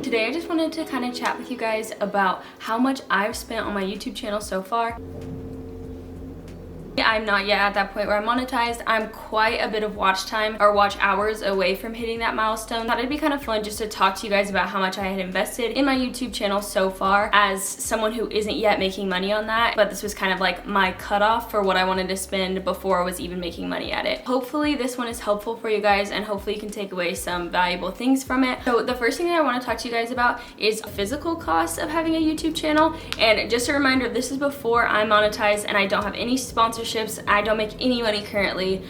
Today I just wanted to kind of chat with you guys about how much I've spent on my YouTube channel so far. I'm not yet at that point where I'm monetized. I'm quite a bit of watch time or watch hours away from hitting that milestone. Thought it'd be kind of fun just to talk to you guys about how much I had invested in my YouTube channel so far as someone who isn't yet making money on that, but this was kind of like my cutoff for what I wanted to spend before I was even making money at it. Hopefully this one is helpful for you guys and hopefully you can take away some valuable things from it. So the first thing that I want to talk to you guys about is physical costs of having a YouTube channel. And just a reminder, this is before I'm monetized and I don't have any sponsorships. I don't make any money currently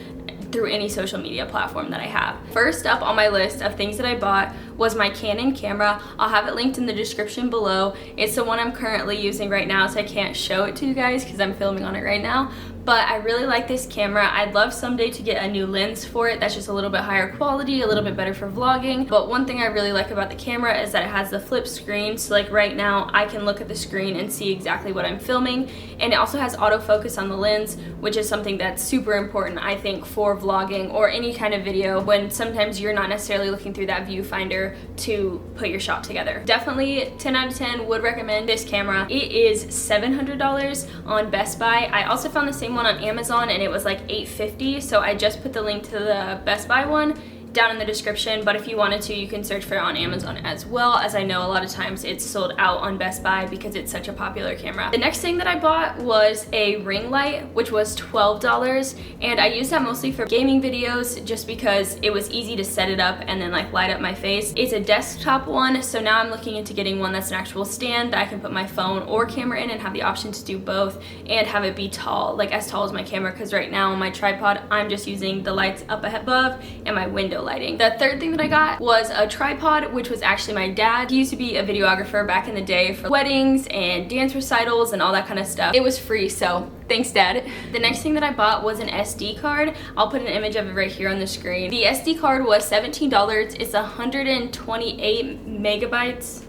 through any social media platform that I have. First up on my list of things that I bought was my Canon camera. I'll have it linked in the description below. It's the one I'm currently using right now, so I can't show it to you guys because I'm filming on it right now. But I really like this camera. I'd love someday to get a new lens for it that's just a little bit higher quality, a little bit better for vlogging. But one thing I really like about the camera is that it has the flip screen. So like right now, I can look at the screen and see exactly what I'm filming. And it also has autofocus on the lens, which is something that's super important, I think, for vlogging or any kind of video when sometimes you're not necessarily looking through that viewfinder to put your shot together. Definitely 10 out of 10 would recommend this camera. It is $700 on Best Buy. I also found the same one on Amazon and it was like $850, so I just put the link to the Best Buy one down in the description, but if you wanted to, you can search for it on Amazon as well, as I know a lot of times it's sold out on Best Buy because it's such a popular camera. The next thing that I bought was a ring light, which was $12, and I use that mostly for gaming videos just because it was easy to set it up and then like light up my face. It's a desktop one, so now I'm looking into getting one that's an actual stand that I can put my phone or camera in and have the option to do both and have it be tall, like as tall as my camera, because right now on my tripod I'm just using the lights up above and my window lighting. The third thing that I got was a tripod, which was actually my dad. He used to be a videographer back in the day for weddings and dance recitals and all that kind of stuff. It was free, so thanks, Dad. The next thing that I bought was an SD card. I'll put an image of it right here on the screen. The SD card was $17. It's 128 megabytes.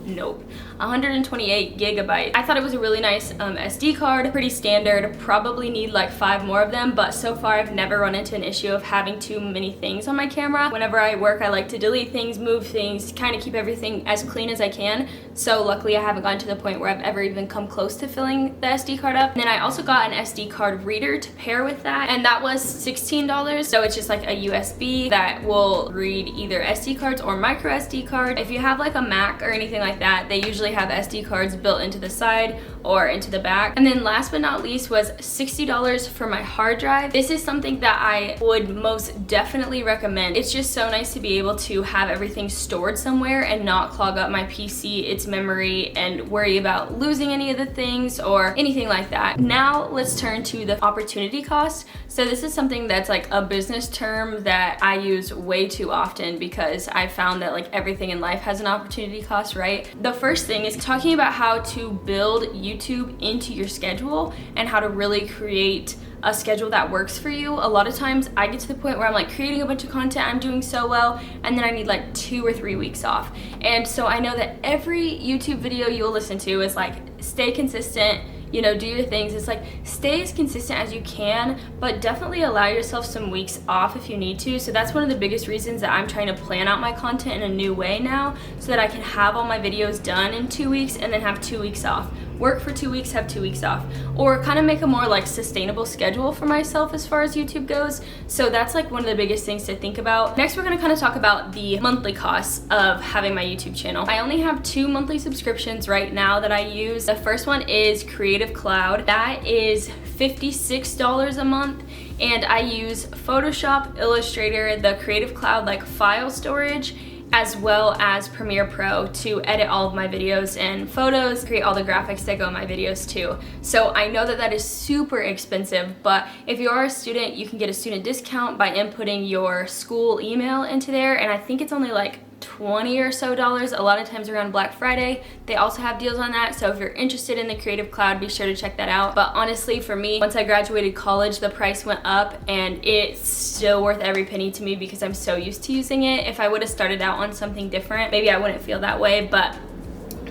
Nope, 128 gigabytes. I thought it was a really nice SD card, pretty standard, probably need like 5 more of them, but so far I've never run into an issue of having too many things on my camera. Whenever I work, I like to delete things, move things, kind of keep everything as clean as I can. So luckily I haven't gotten to the point where I've ever even come close to filling the SD card up. And then I also got an SD card reader to pair with that, and that was $16. So it's just like a USB that will read either SD cards or micro SD card. If you have like a Mac or anything like that, they usually have SD cards built into the side or into the back. And then last but not least was $60 for my hard drive. This is something that I would most definitely recommend. It's just so nice to be able to have everything stored somewhere and not clog up my PC, its memory, and worry about losing any of the things or anything like that. Now let's turn to the opportunity cost. So this is something that's like a business term that I use way too often because I found that like everything in life has an opportunity cost, right? The first thing is talking about how to build YouTube into your schedule and how to really create a schedule that works for you. A lot of times I get to the point where I'm like creating a bunch of content, I'm doing so well, and then I need like 2 or 3 weeks off. And so I know that every YouTube video you'll listen to is like, stay consistent, you know, do your things. It's like, stay as consistent as you can, but definitely allow yourself some weeks off if you need to. So that's one of the biggest reasons that I'm trying to plan out my content in a new way now, so that I can have all my videos done in 2 weeks and then have 2 weeks off. Work for 2 weeks, have 2 weeks off, or kind of make a more like sustainable schedule for myself as far as YouTube goes. So that's like one of the biggest things to think about. Next, we're gonna kind of talk about the monthly costs of having my YouTube channel. I only have 2 monthly subscriptions right now that I use. The first one is Creative Cloud. That is $56 a month, and I use Photoshop, Illustrator, the Creative Cloud like file storage, as well as Premiere Pro to edit all of my videos and photos, create all the graphics that go in my videos too. So I know that that is super expensive, but if you are a student, you can get a student discount by inputting your school email into there, and I think it's only like $20 or so, a lot of times around Black Friday. They also have deals on that, so if you're interested in the Creative Cloud, be sure to check that out. But honestly, for me, once I graduated college, the price went up, and it's still worth every penny to me because I'm so used to using it. If I would have started out on something different, maybe I wouldn't feel that way, but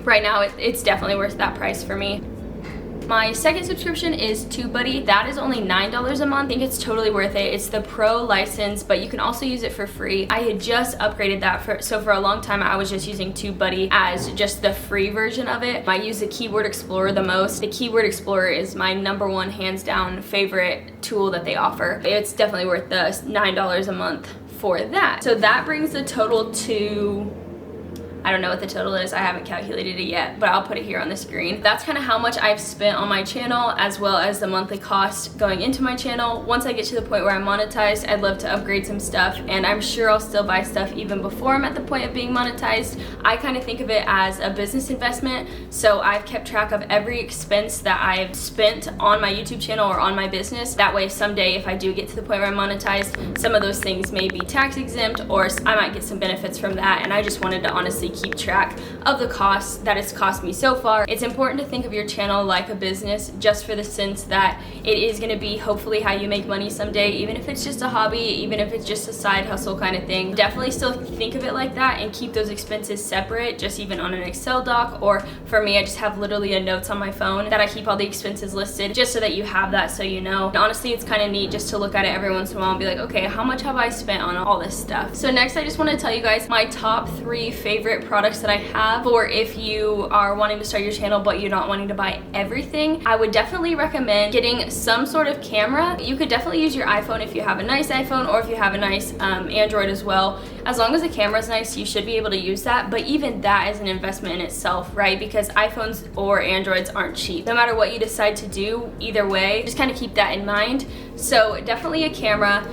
right now it's definitely worth that price for me. My second subscription is TubeBuddy. That is only $9 a month. I think it's totally worth it. It's the pro license, but you can also use it for free. I had just upgraded that so for a long time I was just using TubeBuddy as just the free version of it. I use the Keyboard Explorer the most. The Keyboard Explorer is my #1 hands down favorite tool that they offer. It's definitely worth the $9 a month for that. So that brings the total to, I don't know what the total is, I haven't calculated it yet, but I'll put it here on the screen. That's kind of how much I've spent on my channel, as well as the monthly cost going into my channel. Once I get to the point where I'm monetized, I'd love to upgrade some stuff, and I'm sure I'll still buy stuff even before I'm at the point of being monetized. I kind of think of it as a business investment, so I've kept track of every expense that I've spent on my YouTube channel or on my business. That way someday if I do get to the point where I'm monetized, some of those things may be tax exempt, or I might get some benefits from that, and I just wanted to honestly keep track of the costs that it's cost me so far. It's important to think of your channel like a business, just for the sense that it is going to be hopefully how you make money someday, even if it's just a hobby, even if it's just a side hustle kind of thing. Definitely still think of it like that and keep those expenses separate, just even on an Excel doc, or for me I just have literally a notes on my phone that I keep all the expenses listed, just so that you have that, so you know. And honestly, it's kind of neat just to look at it every once in a while and be like, okay, how much have I spent on all this stuff? So next I just want to tell you guys my top 3 favorite products that I have for if you are wanting to start your channel but you're not wanting to buy everything. I would definitely recommend getting some sort of camera. You could definitely use your iPhone if you have a nice iPhone, or if you have a nice Android as well. As long as the camera's nice, you should be able to use that, but even that is an investment in itself, right? Because iPhones or Androids aren't cheap. No matter what you decide to do, either way, just kind of keep that in mind. So definitely a camera.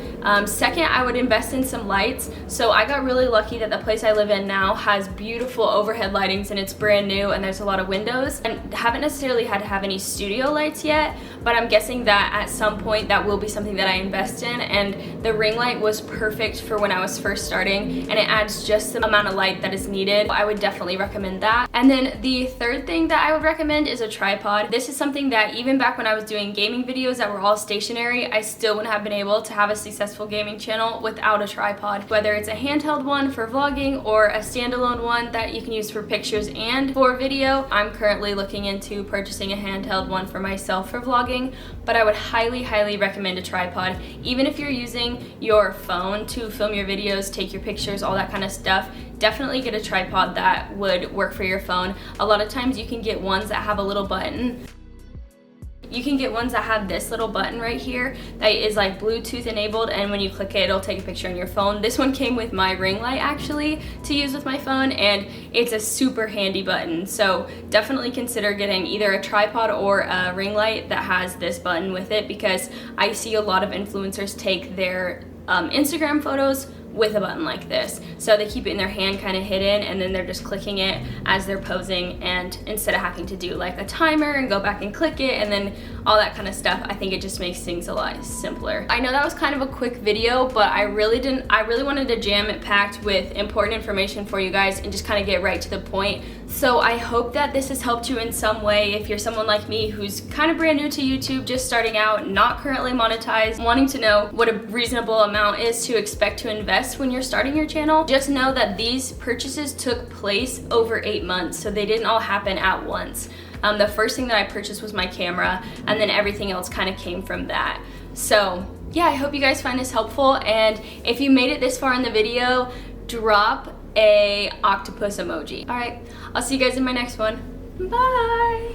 Second, I would invest in some lights. So I got really lucky that the place I live in now has beautiful overhead lightings, and it's brand new, and there's a lot of windows, and haven't necessarily had to have any studio lights yet, but I'm guessing that at some point that will be something that I invest in. And the ring light was perfect for when I was first starting, and it adds just the amount of light that is needed. I would definitely recommend that. And then the third thing that I would recommend is a tripod. This is something that even back when I was doing gaming videos that were all stationary, I still wouldn't have been able to have a successful gaming channel without a tripod. Whether it's a handheld one for vlogging or a standalone one that you can use for pictures and for video. I'm currently looking into purchasing a handheld one for myself for vlogging, but I would highly, highly recommend a tripod. Even if you're using your phone to film your videos, take your pictures, all that kind of stuff, definitely get a tripod that would work for your phone. A lot of times you can get ones that have a little button. You can get ones that have this little button right here that is like Bluetooth enabled, and when you click it, it'll take a picture on your phone. This one came with my ring light actually to use with my phone, and it's a super handy button. So definitely consider getting either a tripod or a ring light that has this button with it, because I see a lot of influencers take their Instagram photos with a button like this. So they keep it in their hand kind of hidden, and then they're just clicking it as they're posing, and instead of having to do like a timer and go back and click it and then all that kind of stuff, I think it just makes things a lot simpler. I know that was kind of a quick video, but I really wanted to jam it packed with important information for you guys and just kind of get right to the point. So I hope that this has helped you in some way. If you're someone like me who's kind of brand new to YouTube, just starting out, not currently monetized, wanting to know what a reasonable amount is to expect to invest when you're starting your channel, just know that these purchases took place over 8 months, so they didn't all happen at once. The first thing that I purchased was my camera, and then everything else kind of came from that. So yeah, I hope you guys find this helpful, and if you made it this far in the video, drop a octopus emoji. All right, I'll see you guys in my next one. Bye.